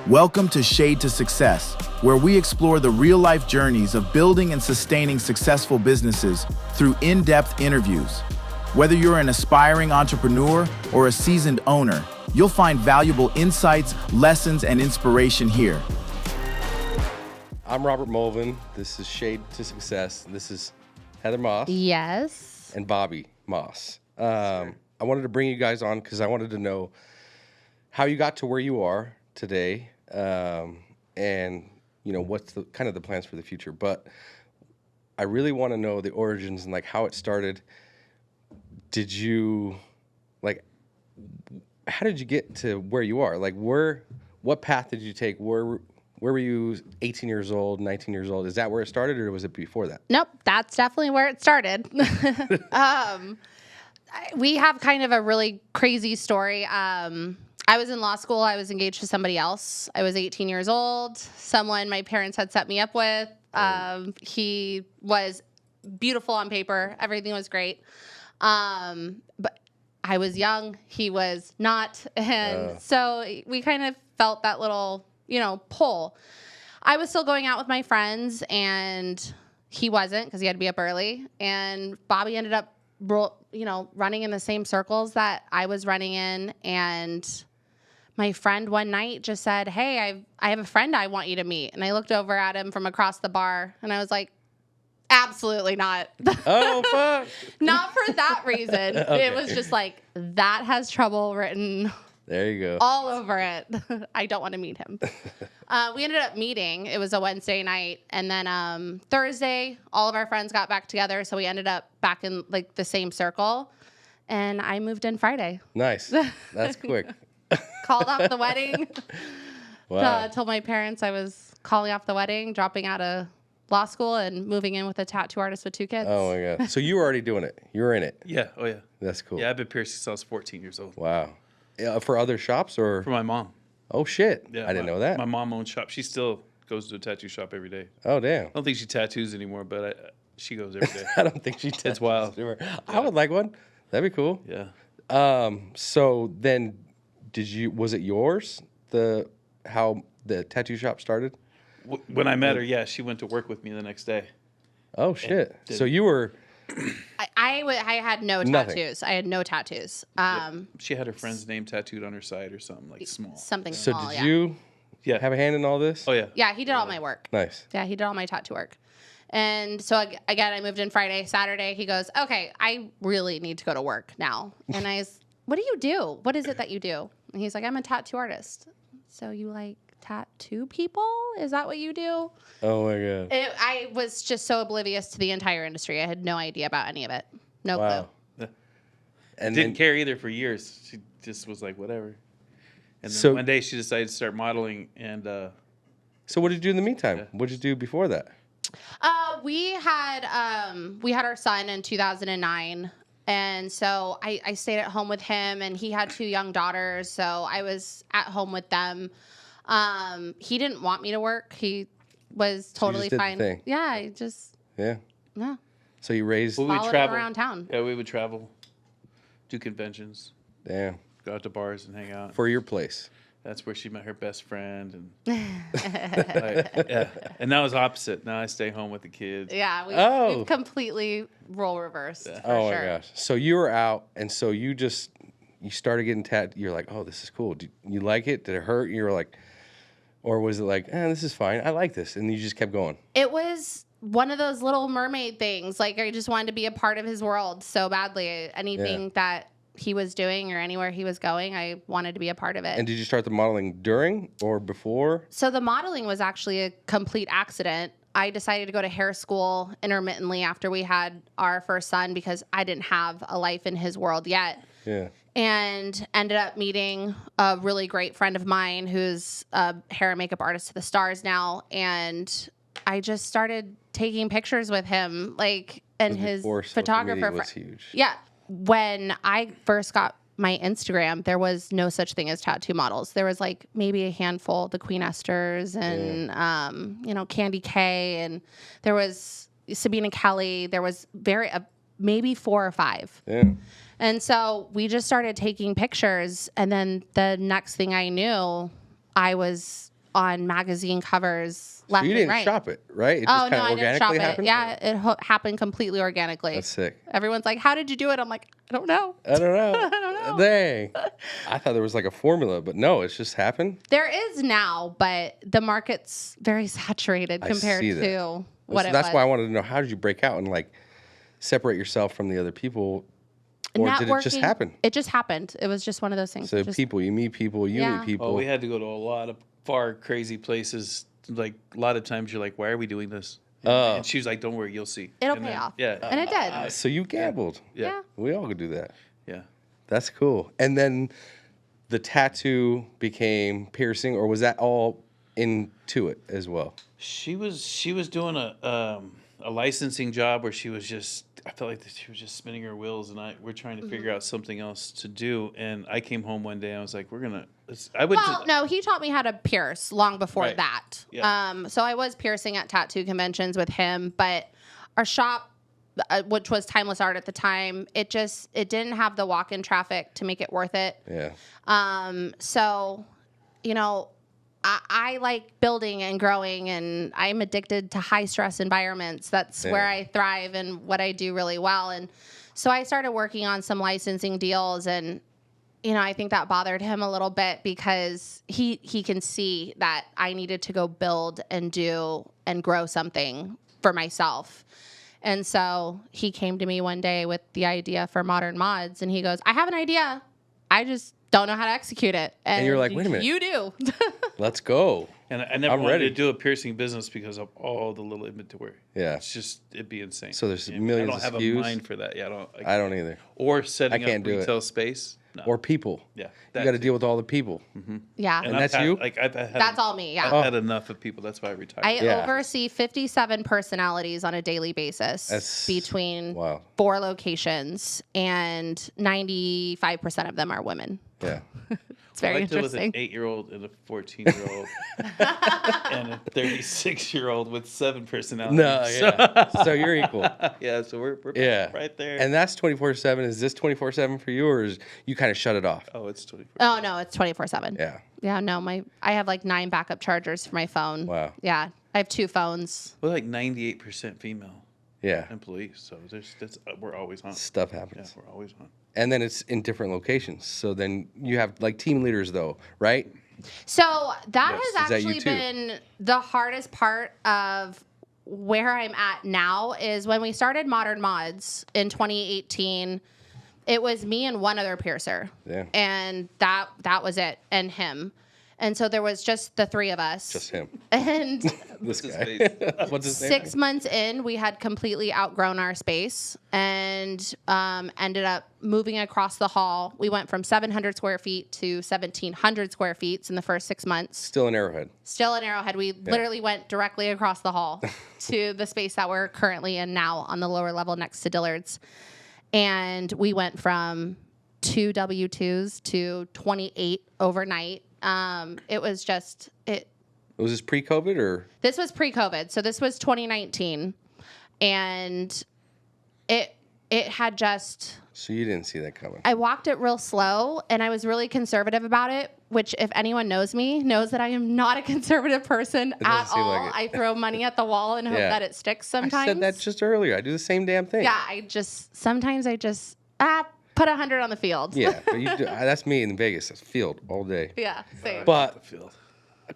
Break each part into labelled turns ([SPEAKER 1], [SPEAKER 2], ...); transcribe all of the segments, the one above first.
[SPEAKER 1] Welcome to Shade to Success, where we explore the real-life journeys of building and sustaining successful businesses through in-depth interviews. Whether you're an aspiring entrepreneur or a seasoned owner, you'll find valuable insights, lessons, and inspiration here.
[SPEAKER 2] I'm Robert Mulvin. This is Shade to Success. This is Heather Moss.
[SPEAKER 3] Yes.
[SPEAKER 2] And Bobby Moss. I wanted to bring you guys on because I wanted to know how you got to where you are today, and what's the kind of the plans for the future. But I really want to know the origins and like how it started. Did you how did you get to where you are? Like what path did you take? Where were you 18 years old, 19 years old? Is that where it started or was it before that?
[SPEAKER 3] Nope, that's definitely where it started. We have kind of a really crazy story. I was in law school. I was engaged to somebody else. I was 18 years old. Someone my parents had set me up with. He was beautiful on paper. Everything was great. But I was young. He was not. And so we kind of felt that little, pull. I was still going out with my friends, and he wasn't because he had to be up early. And Bobby ended up, running in the same circles that I was running in. And my friend one night just said, "Hey, I have a friend I want you to meet." And I looked over at him from across the bar, and I was like, absolutely not.
[SPEAKER 2] Oh, fuck.
[SPEAKER 3] Not for that reason. Okay. It was just like, that has trouble written
[SPEAKER 2] there you go.
[SPEAKER 3] all over it. I don't want to meet him. We ended up meeting. It was a Wednesday night. And then Thursday, all of our friends got back together. So we ended up back in the same circle. And I moved in Friday.
[SPEAKER 2] Nice. That's quick.
[SPEAKER 3] Called off the wedding.
[SPEAKER 2] Wow.
[SPEAKER 3] Told my parents I was calling off the wedding, dropping out of law school, and moving in with a tattoo artist with 2 kids.
[SPEAKER 2] Oh, my God. So you were already doing it. You were in it.
[SPEAKER 4] Yeah. Oh, yeah.
[SPEAKER 2] That's cool.
[SPEAKER 4] Yeah, I've been piercing since I was 14 years old.
[SPEAKER 2] Wow. For other shops or?
[SPEAKER 4] For my mom.
[SPEAKER 2] Oh, shit.
[SPEAKER 4] Yeah,
[SPEAKER 2] I didn't know that.
[SPEAKER 4] My mom owns shop. She still goes to a tattoo shop every day.
[SPEAKER 2] Oh, damn.
[SPEAKER 4] I don't think she tattoos anymore, but she goes every day.
[SPEAKER 2] I don't think she tattoos.
[SPEAKER 4] It's wild.
[SPEAKER 2] I would like one. That'd be cool.
[SPEAKER 4] Yeah.
[SPEAKER 2] So then was it yours? How the tattoo shop started?
[SPEAKER 4] When I met her, yeah, she went to work with me the next day.
[SPEAKER 2] Oh, shit. So you were...
[SPEAKER 3] I had no
[SPEAKER 2] Nothing.
[SPEAKER 3] tattoos. I had no tattoos.
[SPEAKER 4] She had her friend's name tattooed on her side or something, small.
[SPEAKER 3] Something
[SPEAKER 2] So
[SPEAKER 3] small,
[SPEAKER 2] did you have a hand in all this?
[SPEAKER 4] Oh, yeah.
[SPEAKER 3] Yeah, he did all my work.
[SPEAKER 2] Nice.
[SPEAKER 3] Yeah, he did all my tattoo work. And so, again, I moved in Friday. Saturday, he goes, "Okay, I really need to go to work now." And I was, "What do you do? What is it that you do?" And he's like, "I'm a tattoo artist." "So you tattoo people? Is that what you do?"
[SPEAKER 2] Oh, my God.
[SPEAKER 3] I was just so oblivious to the entire industry. I had no idea about any of it. No
[SPEAKER 2] Wow.
[SPEAKER 3] clue.
[SPEAKER 4] Yeah.
[SPEAKER 2] And
[SPEAKER 4] Didn't care either for years. She just was like, whatever. And then one day she decided to start modeling. And
[SPEAKER 2] so what did you do in the meantime?
[SPEAKER 4] Yeah.
[SPEAKER 2] What did you do before that?
[SPEAKER 3] We had our son in 2009. And so I stayed at home with him, and he had 2 young daughters. So I was at home with them. He didn't want me to work. He was totally
[SPEAKER 2] did the
[SPEAKER 3] fine.
[SPEAKER 2] thing.
[SPEAKER 3] Yeah, I just,
[SPEAKER 2] Yeah.
[SPEAKER 3] yeah.
[SPEAKER 2] So you raised...
[SPEAKER 4] we would
[SPEAKER 3] Followed him
[SPEAKER 4] travel
[SPEAKER 3] around town.
[SPEAKER 4] Yeah, we would travel, do conventions,
[SPEAKER 2] Damn.
[SPEAKER 4] go out to bars and hang out.
[SPEAKER 2] For your place.
[SPEAKER 4] That's where she met her best friend, and yeah. And now it's opposite. Now I stay home with the kids.
[SPEAKER 3] Yeah, we've completely role reversed. Yeah.
[SPEAKER 2] Oh,
[SPEAKER 3] sure.
[SPEAKER 2] my gosh. So you were out, and so you started getting tattooed. You're like, oh, this is cool. Did you like it? Did it hurt? You were like... Or was it like, this is fine. I like this. And you just kept going.
[SPEAKER 3] It was one of those Little Mermaid things. I just wanted to be a part of his world so badly. Anything that he was doing or anywhere he was going, I wanted to be a part of it.
[SPEAKER 2] And did you start the modeling during or before?
[SPEAKER 3] So the modeling was actually a complete accident. I decided to go to hair school intermittently after we had our first son because I didn't have a life in his world yet.
[SPEAKER 2] Yeah.
[SPEAKER 3] And ended up meeting a really great friend of mine who's a hair and makeup artist to the stars now. And I just started taking pictures with him, and his photographer
[SPEAKER 2] was huge.
[SPEAKER 3] Yeah. When I first got my Instagram, there was no such thing as tattoo models. There was maybe a handful, the Queen Esters and, Candy K, and there was Sabina Kelly. There was maybe 4 or 5.
[SPEAKER 2] Yeah.
[SPEAKER 3] And so we just started taking pictures, and then the next thing I knew, I was on magazine covers
[SPEAKER 2] So
[SPEAKER 3] left
[SPEAKER 2] you
[SPEAKER 3] and
[SPEAKER 2] didn't
[SPEAKER 3] right.
[SPEAKER 2] shop it, right? It just
[SPEAKER 3] Oh
[SPEAKER 2] kind
[SPEAKER 3] no,
[SPEAKER 2] of
[SPEAKER 3] I didn't shop
[SPEAKER 2] organically
[SPEAKER 3] it.
[SPEAKER 2] happened?
[SPEAKER 3] Yeah, it happened completely organically.
[SPEAKER 2] That's sick.
[SPEAKER 3] Everyone's like, "How did you do it?" I'm like, "I don't know."
[SPEAKER 2] I don't know.
[SPEAKER 3] I don't know.
[SPEAKER 2] Dang. I thought there was like a formula, but no, it's just happened.
[SPEAKER 3] There is now, but the market's very saturated compared
[SPEAKER 2] see that.
[SPEAKER 3] to what
[SPEAKER 2] So
[SPEAKER 3] it
[SPEAKER 2] that's
[SPEAKER 3] was.
[SPEAKER 2] why I wanted to know, how did you break out and like separate yourself from the other people? Or did it just
[SPEAKER 3] Networking-
[SPEAKER 2] happen?
[SPEAKER 3] It just happened. It was just one of those things.
[SPEAKER 2] So
[SPEAKER 3] It just-
[SPEAKER 2] people, you meet people, you
[SPEAKER 3] Yeah.
[SPEAKER 2] meet people.
[SPEAKER 4] Oh, we had to go to a lot of far crazy places. Like a lot of times, you're like, "Why are we doing this?"
[SPEAKER 2] Oh.
[SPEAKER 4] And she was like, "Don't worry, you'll see.
[SPEAKER 3] It'll
[SPEAKER 4] And
[SPEAKER 3] pay
[SPEAKER 4] then-
[SPEAKER 3] off.
[SPEAKER 4] Yeah,
[SPEAKER 3] And it did.
[SPEAKER 2] So you gambled.
[SPEAKER 4] yeah,
[SPEAKER 2] We all could do that.
[SPEAKER 4] yeah.
[SPEAKER 2] That's cool. And then the tattoo became piercing, or was that all into it as well?
[SPEAKER 4] She was doing a licensing job where she was just, I felt like that she was just spinning her wheels, and we're trying to figure out something else to do. And I came home one day and I was like,
[SPEAKER 3] Well, no, he taught me how to pierce long before
[SPEAKER 4] Right.
[SPEAKER 3] that.
[SPEAKER 4] Yeah.
[SPEAKER 3] So I was piercing at tattoo conventions with him, but our shop, which was Timeless Art at the time, it didn't have the walk-in traffic to make it worth it.
[SPEAKER 2] Yeah.
[SPEAKER 3] So, I like building and growing, and I'm addicted to high stress environments. That's where I thrive and what I do really well. And so I started working on some licensing deals, and I think that bothered him a little bit because he can see that I needed to go build and do and grow something for myself. And so he came to me one day with the idea for Modern Mods, and he goes, "I have an idea. I just don't know how to execute it."
[SPEAKER 2] And you're like, "Wait a minute.
[SPEAKER 3] You do."
[SPEAKER 2] Let's go.
[SPEAKER 4] And I never
[SPEAKER 2] I'm
[SPEAKER 4] wanted
[SPEAKER 2] ready.
[SPEAKER 4] to do a piercing business because of all the little inventory.
[SPEAKER 2] Yeah.
[SPEAKER 4] It'd be insane.
[SPEAKER 2] So there's
[SPEAKER 4] Yeah,
[SPEAKER 2] millions
[SPEAKER 4] I don't
[SPEAKER 2] of
[SPEAKER 4] have
[SPEAKER 2] SKUs?
[SPEAKER 4] a mind for that. Yeah,
[SPEAKER 2] I don't either.
[SPEAKER 4] Or setting
[SPEAKER 2] I can't
[SPEAKER 4] up
[SPEAKER 2] do it.
[SPEAKER 4] retail space. No.
[SPEAKER 2] Or people.
[SPEAKER 4] Yeah,
[SPEAKER 2] You
[SPEAKER 4] that
[SPEAKER 2] got to
[SPEAKER 4] too.
[SPEAKER 2] deal with all the people.
[SPEAKER 3] Yeah.
[SPEAKER 2] And
[SPEAKER 4] I've
[SPEAKER 2] that's
[SPEAKER 4] had-
[SPEAKER 2] you?
[SPEAKER 4] Like I've had,
[SPEAKER 3] That's all me. Yeah.
[SPEAKER 4] I've had enough of people. That's why I retired.
[SPEAKER 3] I
[SPEAKER 2] Yeah.
[SPEAKER 3] oversee 57 personalities on a daily basis
[SPEAKER 2] That's-
[SPEAKER 3] between
[SPEAKER 2] wow.
[SPEAKER 3] 4 locations, and 95% of them are women.
[SPEAKER 2] Yeah.
[SPEAKER 3] It's very
[SPEAKER 4] I deal with
[SPEAKER 3] interesting.
[SPEAKER 4] an 8-year-old and a 14-year-old and a 36-year-old with 7 personalities.
[SPEAKER 2] No, yeah. So you're equal.
[SPEAKER 4] Yeah, so we're
[SPEAKER 2] Yeah.
[SPEAKER 4] right there.
[SPEAKER 2] And that's 24/7. Is this 24/7 for you, or is you kind of shut it off?
[SPEAKER 4] oh, it's 24.
[SPEAKER 3] Oh no, it's 24/7.
[SPEAKER 2] Yeah.
[SPEAKER 3] Yeah, no, I have like 9 backup chargers for my phone.
[SPEAKER 2] Wow.
[SPEAKER 3] Yeah, I have 2 phones.
[SPEAKER 4] We're like 98% female
[SPEAKER 2] Yeah.
[SPEAKER 4] employees, so we're always on.
[SPEAKER 2] Stuff
[SPEAKER 4] Yeah,
[SPEAKER 2] happens.
[SPEAKER 4] we're always on.
[SPEAKER 2] And then it's in different locations. So then you have like team leaders, though, right?
[SPEAKER 3] So that
[SPEAKER 4] Yes.
[SPEAKER 3] has
[SPEAKER 2] Is that you
[SPEAKER 3] actually
[SPEAKER 2] too?
[SPEAKER 3] been the hardest part of where I'm at now is when we started Modern Mods in 2018, it was me and one other piercer.
[SPEAKER 2] Yeah.
[SPEAKER 3] And that was it, and him. And so there was just the 3 of us.
[SPEAKER 2] Just him.
[SPEAKER 3] And
[SPEAKER 2] This
[SPEAKER 4] his
[SPEAKER 2] guy.
[SPEAKER 4] face?
[SPEAKER 2] What's his name?
[SPEAKER 3] 6 months in, we had completely outgrown our space and ended up moving across the hall. We went from 700 square feet to 1,700 square feet in the first 6 months.
[SPEAKER 2] Still in Arrowhead.
[SPEAKER 3] Still in Arrowhead. We literally went directly across the hall to the space that we're currently in now on the lower level next to Dillard's. And we went from 2 W-2s to 28 overnight. It was just...
[SPEAKER 2] Was this pre-COVID or?
[SPEAKER 3] This was pre-COVID, so this was 2019, and it had just.
[SPEAKER 2] So you didn't see that coming.
[SPEAKER 3] I walked it real slow, and I was really conservative about it. Which, if anyone knows me, knows that I am not a conservative person
[SPEAKER 2] doesn't
[SPEAKER 3] at
[SPEAKER 2] seem
[SPEAKER 3] all.
[SPEAKER 2] like it.
[SPEAKER 3] I throw money at the wall and hope
[SPEAKER 2] Yeah.
[SPEAKER 3] that it sticks. Sometimes
[SPEAKER 2] I said that just earlier. I do the same damn thing.
[SPEAKER 3] Yeah, sometimes I just put 100 on the field.
[SPEAKER 2] Yeah, but you do, that's me in Vegas. It's field all day.
[SPEAKER 3] Yeah, same.
[SPEAKER 2] But
[SPEAKER 4] Field.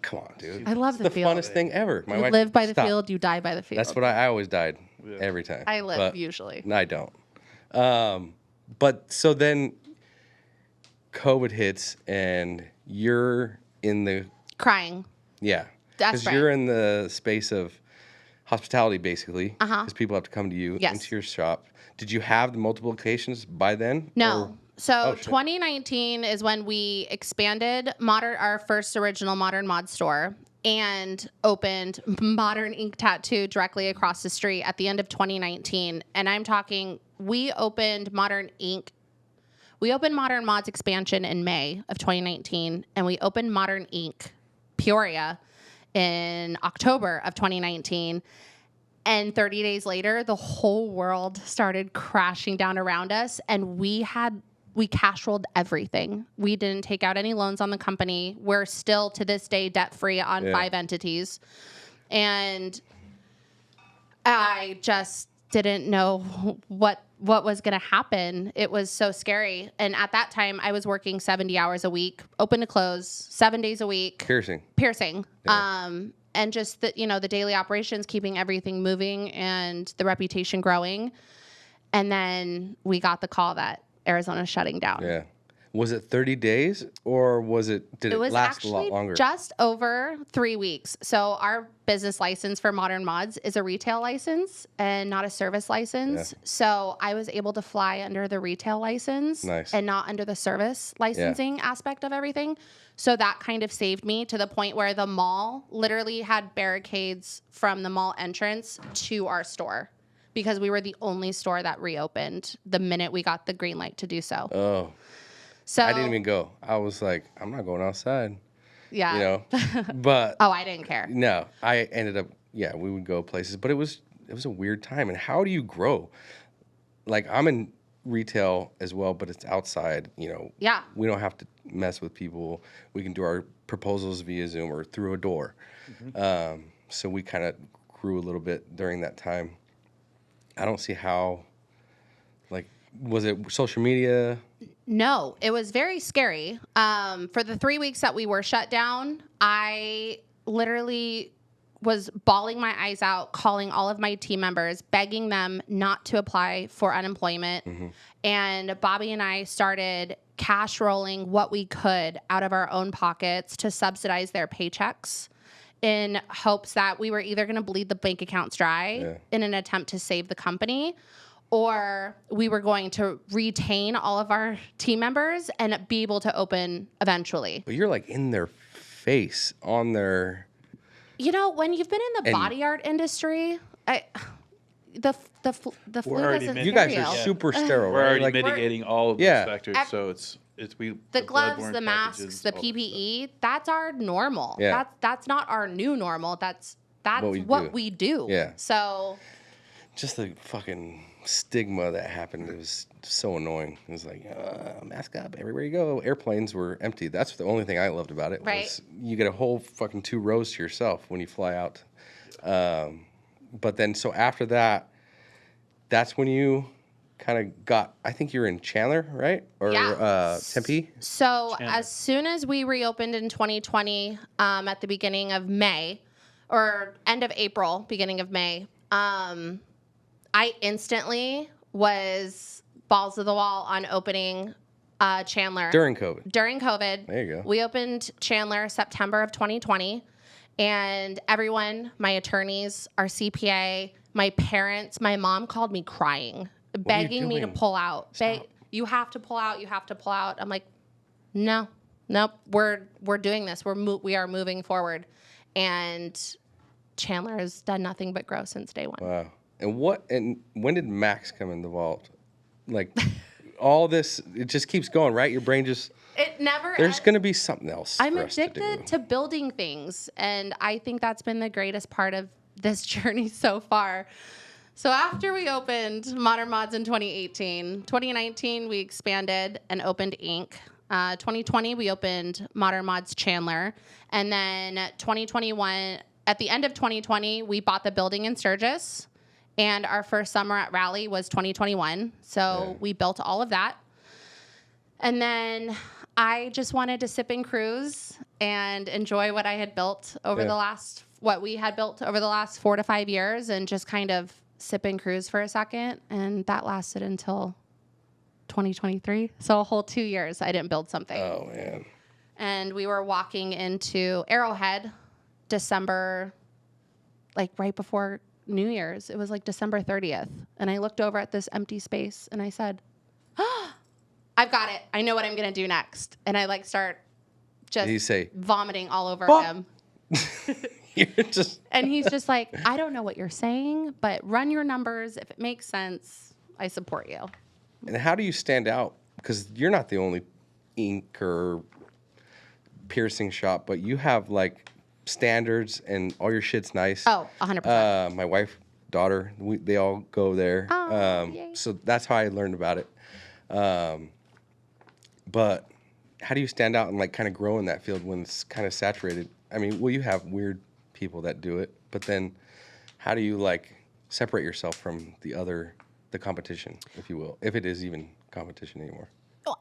[SPEAKER 2] come on, dude.
[SPEAKER 3] I love
[SPEAKER 2] It's
[SPEAKER 3] the
[SPEAKER 2] the
[SPEAKER 3] field.
[SPEAKER 2] funnest thing ever. My
[SPEAKER 3] You
[SPEAKER 2] wife,
[SPEAKER 3] live by the
[SPEAKER 2] stop.
[SPEAKER 3] field, you die by the field.
[SPEAKER 2] That's what I always died every time.
[SPEAKER 3] I live
[SPEAKER 2] But
[SPEAKER 3] usually.
[SPEAKER 2] I don't. But so then COVID hits and you're in the
[SPEAKER 3] Crying.
[SPEAKER 2] yeah.
[SPEAKER 3] That's right.
[SPEAKER 2] You're in the space of hospitality basically.
[SPEAKER 3] Uh-huh.
[SPEAKER 2] Because people have to come to you
[SPEAKER 3] Yes.
[SPEAKER 2] into your shop. Did you have the multiple locations by then?
[SPEAKER 3] No.
[SPEAKER 2] Or-
[SPEAKER 3] So
[SPEAKER 2] Oh, shit.
[SPEAKER 3] 2019 is when we expanded our first original Modern Mod store and opened Modern Ink Tattoo directly across the street at the end of 2019. And I'm talking, we opened Modern Mods expansion in May of 2019, and we opened Modern Ink Peoria in October of 2019. And 30 days later, the whole world started crashing down around us, and we we cash rolled everything. We didn't take out any loans on the company. We're still to this day debt free on 5 entities. And I just didn't know what was going to happen. It was so scary. And at that time, I was working 70 hours a week, open to close, 7 days a week.
[SPEAKER 2] Piercing.
[SPEAKER 3] Yeah. And just the daily operations, keeping everything moving and the reputation growing. And then we got the call that Arizona's shutting down.
[SPEAKER 2] Yeah. Was it 30 days or did it last a lot longer?
[SPEAKER 3] Just over 3 weeks. So our business license for Modern Mods is a retail license and not a service license. Yeah. So I was able to fly under the retail license and not under the service licensing aspect of everything. So that kind of saved me to the point where the mall literally had barricades from the mall entrance to our store because we were the only store that reopened the minute we got the green light to do so.
[SPEAKER 2] Oh. So I didn't even go. I was like, I'm not going outside.
[SPEAKER 3] Yeah.
[SPEAKER 2] But
[SPEAKER 3] oh, I didn't care.
[SPEAKER 2] No, I ended up. Yeah, we would go places, but it was a weird time. And how do you grow? Like I'm in retail as well, but it's outside.
[SPEAKER 3] Yeah.
[SPEAKER 2] We don't have to mess with people. We can do our proposals via Zoom or through a door. Mm-hmm. So we kind of grew a little bit during that time. I don't see how. Like, was it social media?
[SPEAKER 3] No, it was very scary. For the 3 weeks that we were shut down, I literally was bawling my eyes out, calling all of my team members, begging them not to apply for unemployment. Mm-hmm. And Bobby and I started cash rolling what we could out of our own pockets to subsidize their paychecks in hopes that we were either going to bleed the bank accounts dry in an attempt to save the company, or we were going to retain all of our team members and be able to open eventually.
[SPEAKER 2] But you're like in their face, on their...
[SPEAKER 3] when you've been in the body art industry, the flu doesn't...
[SPEAKER 2] You guys are super sterile,
[SPEAKER 4] We're
[SPEAKER 2] right?
[SPEAKER 4] already mitigating all of these factors, so it's
[SPEAKER 3] the gloves, the masks, the PPE, that's our normal.
[SPEAKER 2] Yeah.
[SPEAKER 3] That's not our new normal. That's what we do.
[SPEAKER 2] Yeah.
[SPEAKER 3] So...
[SPEAKER 2] Just the fucking stigma that happened, it was so annoying. It was like, mask up everywhere you go. Airplanes were empty. That's the only thing I loved about it.
[SPEAKER 3] Right.
[SPEAKER 2] Was you get a whole fucking 2 rows to yourself when you fly out. But then, so after that, that's when you kind of got, I think you're in Chandler, right? Or Tempe?
[SPEAKER 3] So as soon as we reopened in 2020, at the beginning of May, or end of April, beginning of May, I instantly was balls to the wall on opening Chandler.
[SPEAKER 2] During COVID.
[SPEAKER 3] There
[SPEAKER 2] you go.
[SPEAKER 3] We opened Chandler September of 2020. And everyone, my attorneys, our CPA, my parents, my mom called me crying, begging me to pull out. You have to pull out. You have to pull out. I'm like, nope. We're doing this. We are moving forward. And Chandler has done nothing but grow since day one.
[SPEAKER 2] Wow. And when did Max come in the vault? Like all this, it just keeps going, right? Your brain just...
[SPEAKER 3] It never...
[SPEAKER 2] There's going to be something else.
[SPEAKER 3] I'm addicted to building things. And I think that's been the greatest part of this journey so far. So after we opened Modern Mods in 2019, we expanded and opened Inc. 2020, we opened Modern Mods Chandler. And then 2021, at the end of 2020, we bought the building in Sturgis. And our first summer at Raleigh was 2021. So we built all of that. And then I just wanted to sip and cruise and enjoy what I had built over what we had built over the last 4 to 5 years, and just kind of sip and cruise for a second. And that lasted until 2023. So a whole 2 years I didn't build something.
[SPEAKER 2] Oh, man.
[SPEAKER 3] And we were walking into Arrowhead December, like right before New Year's. It was like December 30th. And I looked over at this empty space and I said, I've got it. I know what I'm going to do next. And I start just vomiting all over him. And he's just like, I don't know what you're saying, but run your numbers. If it makes sense, I support you.
[SPEAKER 2] And how do you stand out? Because you're not the only ink or piercing shop, but you have like standards and all your shit's nice.
[SPEAKER 3] Oh, 100%.
[SPEAKER 2] My wife, daughter, they all go there.
[SPEAKER 3] Oh,
[SPEAKER 2] so that's how I learned about it. But how do you stand out and like kind of grow in that field when it's kind of saturated? I mean, well, you have weird people that do it, but then how do you like separate yourself from the competition, if you will, if it is even competition anymore?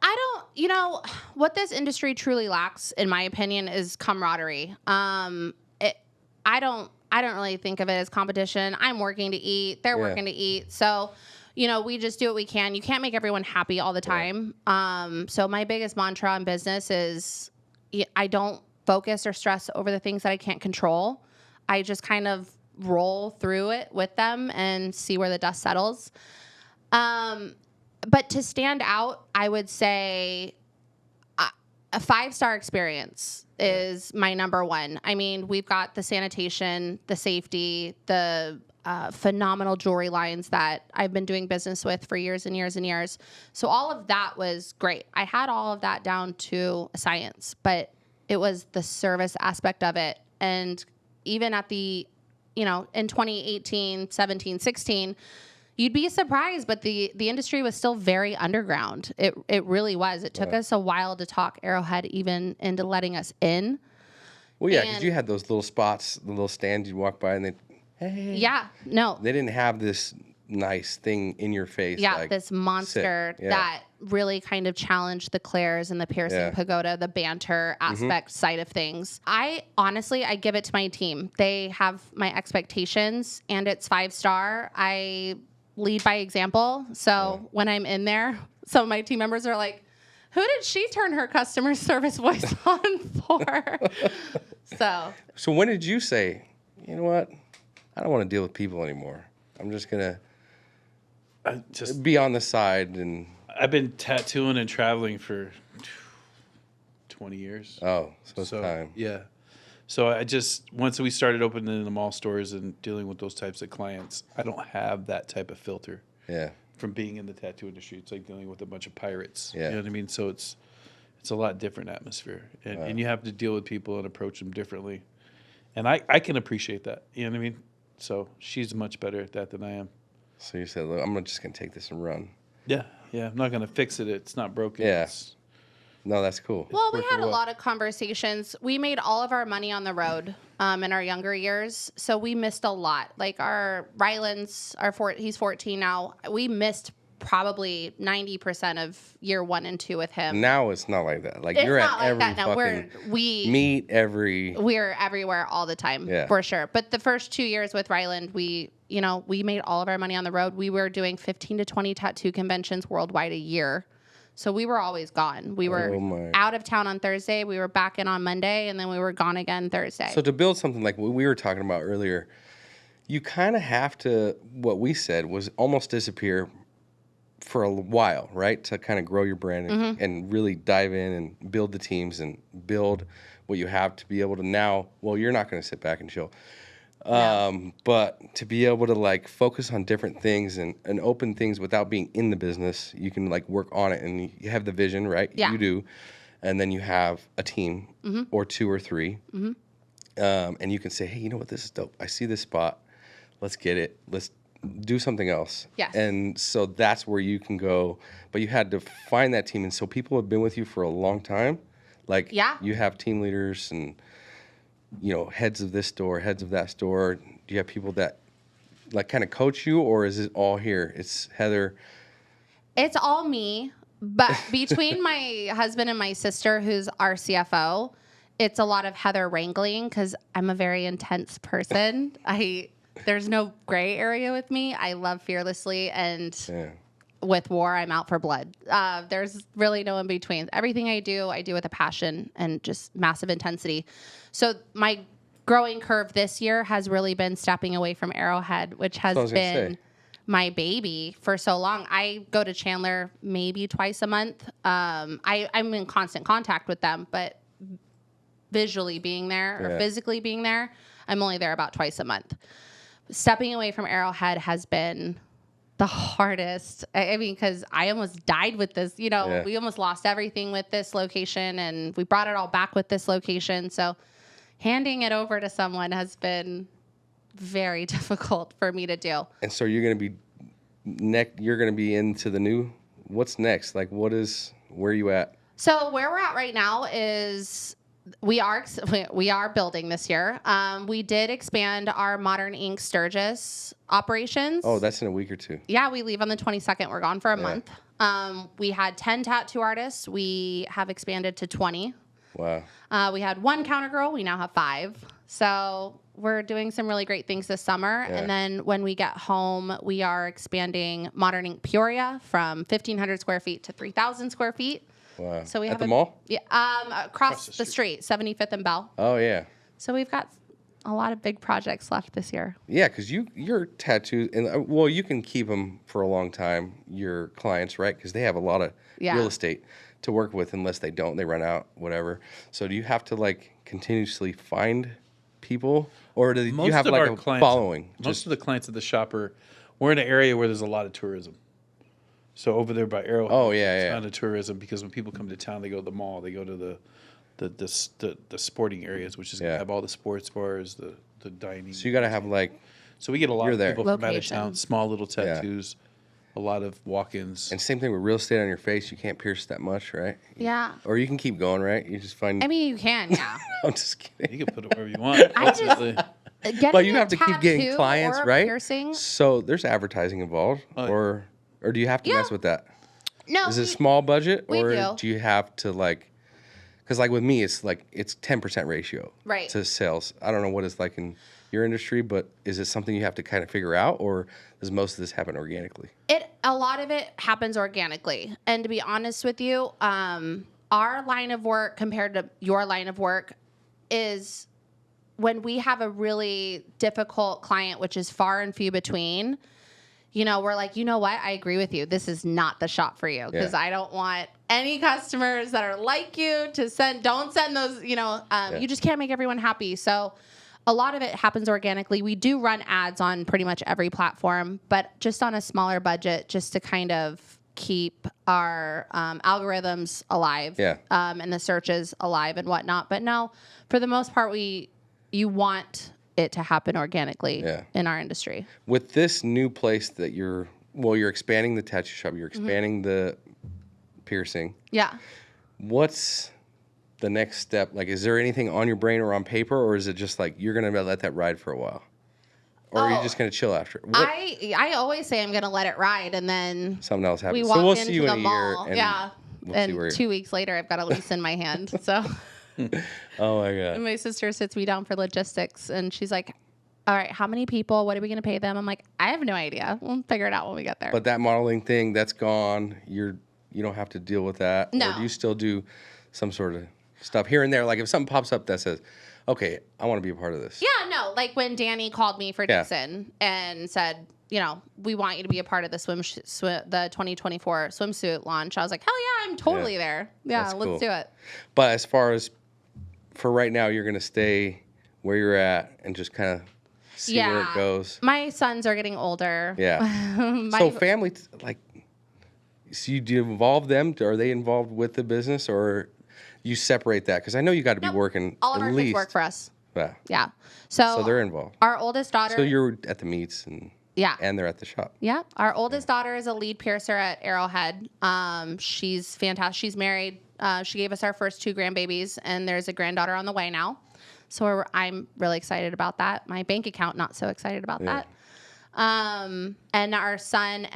[SPEAKER 3] I don't, you know, what this industry truly lacks, in my opinion, is camaraderie. I don't really think of it as competition. I'm working to eat. They're working to eat. So, you know, we just do what we can. You can't make everyone happy all the time. So my biggest mantra in business is I don't focus or stress over the things that I can't control. I just kind of roll through it with them and see where the dust settles. But to stand out, I would say a 5-star experience is my number one. I mean, we've got the sanitation, the safety, the phenomenal jewelry lines that I've been doing business with for years and years and years. So all of that was great. I had all of that down to a science, but it was the service aspect of it. And even at the, you know, in 2018, 17, 16, you'd be surprised, but the industry was still very underground. It really was. It took us a while to talk Arrowhead even into letting us in.
[SPEAKER 2] Well, yeah, because you had those little spots, the little stands you'd walk by, and they, hey.
[SPEAKER 3] Yeah, no.
[SPEAKER 2] They didn't have this nice thing in your face.
[SPEAKER 3] Yeah,
[SPEAKER 2] like,
[SPEAKER 3] this monster that really kind of challenged the Claire's and the Piercing Pagoda, the banter aspect side of things. I give it to my team. They have my expectations, and it's 5-star. I lead by example. So when I'm in there, some of my team members are like, who did she turn her customer service voice on for? So
[SPEAKER 2] when did you say, you know what? I don't want to deal with people anymore. I'm just going to be on the side. And
[SPEAKER 4] I've been tattooing and traveling for 20 years.
[SPEAKER 2] Oh, so it's time.
[SPEAKER 4] Yeah. So once we started opening the mall stores and dealing with those types of clients, I don't have that type of filter.
[SPEAKER 2] Yeah.
[SPEAKER 4] From being in the tattoo industry. It's like dealing with a bunch of pirates.
[SPEAKER 2] Yeah.
[SPEAKER 4] You know what I mean? So it's a lot different atmosphere. And you have to deal with people and approach them differently. And I can appreciate that. You know what I mean? So she's much better at that than I am.
[SPEAKER 2] So you said, look, I'm just going to take this and run.
[SPEAKER 4] Yeah. Yeah. I'm not going to fix it. It's not broken.
[SPEAKER 2] Yeah. No, that's cool.
[SPEAKER 3] Well, we had a lot of conversations. We made all of our money on the road in our younger years, so we missed a lot. Like our Ryland's, he's 14 now. We missed probably 90% of year 1 and 2 with him.
[SPEAKER 2] Now it's not like that. Like
[SPEAKER 3] it's
[SPEAKER 2] you're
[SPEAKER 3] not
[SPEAKER 2] at
[SPEAKER 3] like
[SPEAKER 2] every
[SPEAKER 3] that now.
[SPEAKER 2] fucking
[SPEAKER 3] We're everywhere all the time, for sure. But the first 2 years with Ryland, we made all of our money on the road. We were doing 15 to 20 tattoo conventions worldwide a year. So we were always gone. We were out of town on Thursday. We were back in on Monday, and then we were gone again Thursday.
[SPEAKER 2] So to build something like what we were talking about earlier, you kind of have to, what we said was almost disappear for a while, right? To kind of grow your brand and really dive in and build the teams and build what you have to be able to now, well, you're not going to sit back and chill. But to be able to like focus on different things and open things without being in the business, you can like work on it and you have the vision, right?
[SPEAKER 3] Yeah.
[SPEAKER 2] You do. And then you have a team or 2 or 3. And you can say, hey, you know what? This is dope. I see this spot. Let's get it. Let's do something else.
[SPEAKER 3] Yes.
[SPEAKER 2] And so that's where you can go. But you had to find that team. And so people have been with you for a long time. Like you have team leaders and heads of this store, heads of that store. Do you have people that like kind of coach you, or is it all here? It's Heather.
[SPEAKER 3] It's all me, but between my husband and my sister, who's our CFO, it's a lot of Heather wrangling because I'm a very intense person. There's no gray area with me. I love fearlessly, and with war, I'm out for blood. There's really no in between. Everything I do with a passion and just massive intensity. So my growing curve this year has really been stepping away from Arrowhead, which has been my baby for so long. I go to Chandler maybe twice a month. I'm in constant contact with them, but visually being there or physically being there, I'm only there about twice a month. Stepping away from Arrowhead has been the hardest. I mean, because I almost died with this. We almost lost everything with this location, and we brought it all back with this location. So handing it over to someone has been very difficult for me to do.
[SPEAKER 2] And so you're going to be you're going to be into the new. What's next? Like, where are you at?
[SPEAKER 3] So where we're at right now is we are building this year. We did expand our Modern Ink Sturgis operations.
[SPEAKER 2] Oh, that's in a week or two.
[SPEAKER 3] Yeah, we leave on the 22nd. We're gone for a month. We had 10 tattoo artists. We have expanded to 20.
[SPEAKER 2] Wow.
[SPEAKER 3] We had 1 counter girl. We now have 5. So we're doing some really great things this summer.
[SPEAKER 2] Yeah.
[SPEAKER 3] And then when we get home, we are expanding Modern Ink Peoria from 1,500 square feet to 3,000 square feet.
[SPEAKER 2] Wow.
[SPEAKER 3] So we
[SPEAKER 2] At
[SPEAKER 3] have
[SPEAKER 2] the mall?
[SPEAKER 3] Yeah, across the street, 75th and Bell.
[SPEAKER 2] Oh, yeah.
[SPEAKER 3] So we've got a lot of big projects left this year.
[SPEAKER 2] Yeah, because your tattoos, and well, you can keep them for a long time, your clients, right? Because they have a lot of real estate to work with. Unless they don't, they run out, whatever. So do you have to like continuously find people, or do you have like a following?
[SPEAKER 4] Most of the clients at the shop we're in an area where there's a lot of tourism. So over there by Arrowhead, it's not a tourism, because when people come to town, they go to the mall, they go to the sporting areas, which is gonna have all the sports bars, the dining.
[SPEAKER 2] So you got to have like.
[SPEAKER 4] So we get a lot of people from out of town,
[SPEAKER 3] Location.
[SPEAKER 4] small little tattoos, a lot of walk-ins.
[SPEAKER 2] And same thing with real estate on your face. You can't pierce that much, right?
[SPEAKER 3] Yeah.
[SPEAKER 2] Or you can keep going, right? You just find.
[SPEAKER 3] I mean, you can, yeah.
[SPEAKER 2] I'm just kidding.
[SPEAKER 4] You can put it wherever you want.
[SPEAKER 3] I just-
[SPEAKER 4] ultimately.
[SPEAKER 2] But you have to keep getting clients,
[SPEAKER 3] or a
[SPEAKER 2] right?
[SPEAKER 3] Piercing.
[SPEAKER 2] So there's advertising involved, or do you have to mess with that?
[SPEAKER 3] No.
[SPEAKER 2] Is it a small budget,
[SPEAKER 3] we
[SPEAKER 2] or
[SPEAKER 3] do.
[SPEAKER 2] you have to like? Because like with me, it's 10% ratio
[SPEAKER 3] Right.
[SPEAKER 2] to sales. I don't know what it's like in your industry, but is it something you have to kind of figure out, or does most of this happen organically?
[SPEAKER 3] A lot of it happens organically. And to be honest with you, our line of work compared to your line of work is when we have a really difficult client, which is far and few between, we're like, you know what? I agree with you. This is not the shop for you, because I don't want any customers that are like you to don't send those, you just can't make everyone happy. So a lot of it happens organically. We do run ads on pretty much every platform, but just on a smaller budget, just to kind of keep our algorithms alive, and the searches alive and whatnot. But no, for the most part, you want it to happen organically in our industry.
[SPEAKER 2] With this new place that you're expanding the tattoo shop, you're expanding the piercing.
[SPEAKER 3] Yeah.
[SPEAKER 2] What's the next step? Like, is there anything on your brain or on paper, or is it just like you're gonna let that ride for a while, or are you just gonna chill after?
[SPEAKER 3] I always say I'm gonna let it ride, and then
[SPEAKER 2] something else happens.
[SPEAKER 3] We walk
[SPEAKER 2] we'll
[SPEAKER 3] into
[SPEAKER 2] see you
[SPEAKER 3] the
[SPEAKER 2] in a
[SPEAKER 3] mall.
[SPEAKER 2] year.
[SPEAKER 3] And, and 2 weeks later, I've got a lease in my hand. So.
[SPEAKER 2] Oh my God.
[SPEAKER 3] And my sister sits me down for logistics, and she's like, all right, how many people? What are we going to pay them? I'm like, I have no idea. We'll figure it out when we get there.
[SPEAKER 2] But that modeling thing, that's gone. You don't have to deal with that.
[SPEAKER 3] No.
[SPEAKER 2] Or do you still do some sort of stuff here and there? Like if something pops up that says, okay, I want to be a part of this.
[SPEAKER 3] Yeah, no. Like when Danny called me for Dixon and said, we want you to be a part of the the 2024 swimsuit launch. I was like, hell yeah, I'm totally there. Yeah,
[SPEAKER 2] That's
[SPEAKER 3] let's
[SPEAKER 2] cool.
[SPEAKER 3] do it.
[SPEAKER 2] But as far as for right now, you're going to stay where you're at and just kind of see where it goes.
[SPEAKER 3] My sons are getting older.
[SPEAKER 2] Yeah. So family, so do you involve them? Are they involved with the business, or you separate that? Because I know you got to be working
[SPEAKER 3] all of
[SPEAKER 2] at
[SPEAKER 3] our
[SPEAKER 2] least.
[SPEAKER 3] kids work for us.
[SPEAKER 2] Yeah.
[SPEAKER 3] Yeah.
[SPEAKER 2] So they're involved.
[SPEAKER 3] Our oldest daughter.
[SPEAKER 2] So you're at the meets and they're at the shop.
[SPEAKER 3] Yeah. Our oldest daughter is a lead piercer at Arrowhead. She's fantastic. She's married. She gave us our first 2 grandbabies, and there's a granddaughter on the way now. So I'm really excited about that. My bank account, not so excited about that. And our son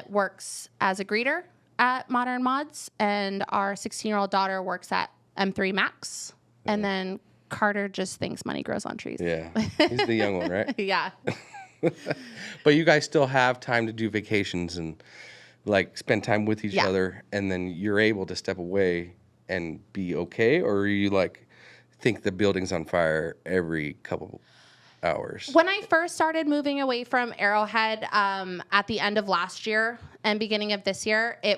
[SPEAKER 3] works as a greeter at Modern Mods, and our 16-year-old daughter works at M3 Max. And then Carter just thinks money grows on trees.
[SPEAKER 2] Yeah. He's the young one, right?
[SPEAKER 3] Yeah.
[SPEAKER 2] But you guys still have time to do vacations and like spend time with each other, and then you're able to step away and be okay? Or are you like think the building's on fire every couple hours?
[SPEAKER 3] When I first started moving away from Arrowhead at the end of last year and beginning of this year, I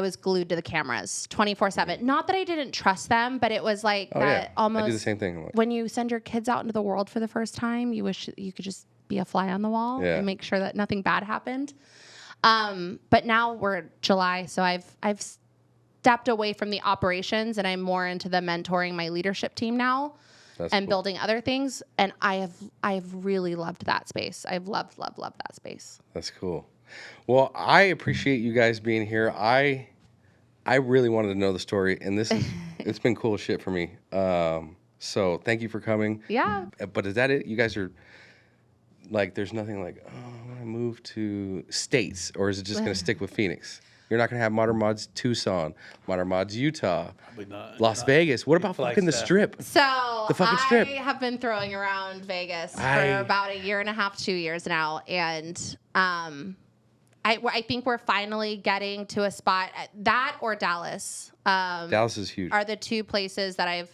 [SPEAKER 3] was glued to the cameras 24/7. Not that I didn't trust them, but it was like almost.
[SPEAKER 2] I do the same thing.
[SPEAKER 3] When you send your kids out into the world for the first time, you wish you could just be a fly on the wall and make sure that nothing bad happened. But now we're July, so I've stepped away from the operations, and I'm more into the mentoring my leadership team now.
[SPEAKER 2] That's
[SPEAKER 3] and
[SPEAKER 2] cool.
[SPEAKER 3] building other things, and I've really loved that space. I've loved that space.
[SPEAKER 2] That's cool. Well, I appreciate you guys being here. I I really wanted to know the story, and it's been cool shit for me. So thank you for coming.
[SPEAKER 3] Yeah.
[SPEAKER 2] But is that it? You guys are like, there's nothing like, oh, I want to move to states, or is it just going to stick with Phoenix? You're not going to have Modern Mods Tucson, Modern Mods Utah,
[SPEAKER 4] Probably not.
[SPEAKER 2] Las Vegas. What about fucking the Strip?
[SPEAKER 3] So
[SPEAKER 2] The fucking Strip.
[SPEAKER 3] I have been throwing around Vegas for about a year and a half, 2 years now, and I think we're finally getting to a spot that or Dallas.
[SPEAKER 2] Dallas is huge.
[SPEAKER 3] Are the two places that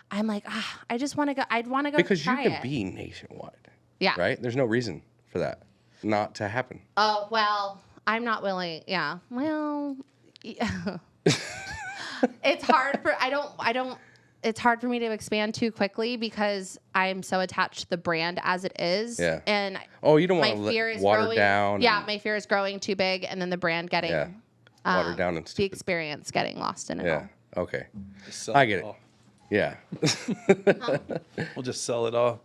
[SPEAKER 3] I'm like, I just want to go. I'd want to go
[SPEAKER 2] Because
[SPEAKER 3] try
[SPEAKER 2] you can
[SPEAKER 3] it.
[SPEAKER 2] be nationwide.
[SPEAKER 3] Yeah.
[SPEAKER 2] Right? There's no reason for that not to happen.
[SPEAKER 3] Oh, well, I'm not willing. Yeah. Well, yeah. It's hard for, it's hard for me to expand too quickly because I'm so attached to the brand as it is.
[SPEAKER 2] Yeah.
[SPEAKER 3] And
[SPEAKER 2] you don't want to water down.
[SPEAKER 3] Yeah. My fear is growing too big and then the brand getting
[SPEAKER 2] watered down and
[SPEAKER 3] the
[SPEAKER 2] stupid.
[SPEAKER 3] experience getting lost in it.
[SPEAKER 2] Yeah.
[SPEAKER 3] All.
[SPEAKER 2] Okay. I get it.
[SPEAKER 4] All.
[SPEAKER 2] Yeah.
[SPEAKER 4] We'll just sell it all.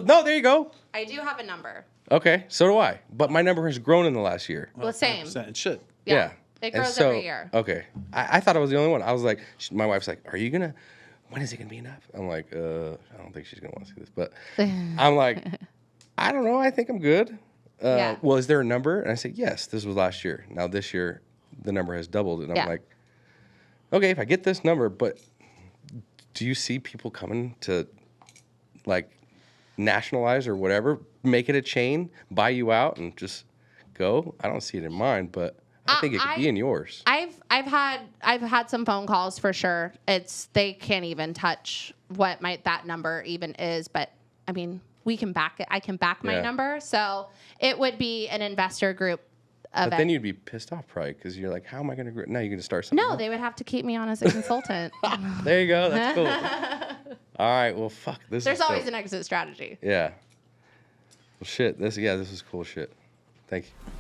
[SPEAKER 2] No, there you go.
[SPEAKER 3] I do have a number.
[SPEAKER 2] Okay, so do I. But my number has grown in the last year.
[SPEAKER 3] Well, same.
[SPEAKER 4] 100%. It should.
[SPEAKER 2] Yeah.
[SPEAKER 3] It
[SPEAKER 2] And
[SPEAKER 3] grows
[SPEAKER 2] so-
[SPEAKER 3] every year.
[SPEAKER 2] Okay. I thought I was the only one. I was like, my wife's like, are you going to, when is it going to be enough? I'm like, I don't think she's going to want to see this. But I'm like, I don't know. I think I'm good.
[SPEAKER 3] Yeah.
[SPEAKER 2] Well, is there a number? And I said, yes, this was last year. Now this year, the number has doubled. And I'm like, okay, if I get this number, but do you see people coming to like nationalize or whatever, make it a chain, buy you out and just go? I don't see it in mine, but I think it could be in yours.
[SPEAKER 3] I've had some phone calls for sure. They can't even touch what that number even is, but I mean, we can back it. I can back my number. So it would be an investor group.
[SPEAKER 2] But then you'd be pissed off probably because you're like, how am I going to grow? Now you're going to start something.
[SPEAKER 3] No,
[SPEAKER 2] else.
[SPEAKER 3] they would have to keep me on as a consultant.
[SPEAKER 2] There you go. That's cool. All right. Well, fuck. There's
[SPEAKER 3] always an exit strategy.
[SPEAKER 2] Yeah. Well, shit. This is cool shit. Thank you.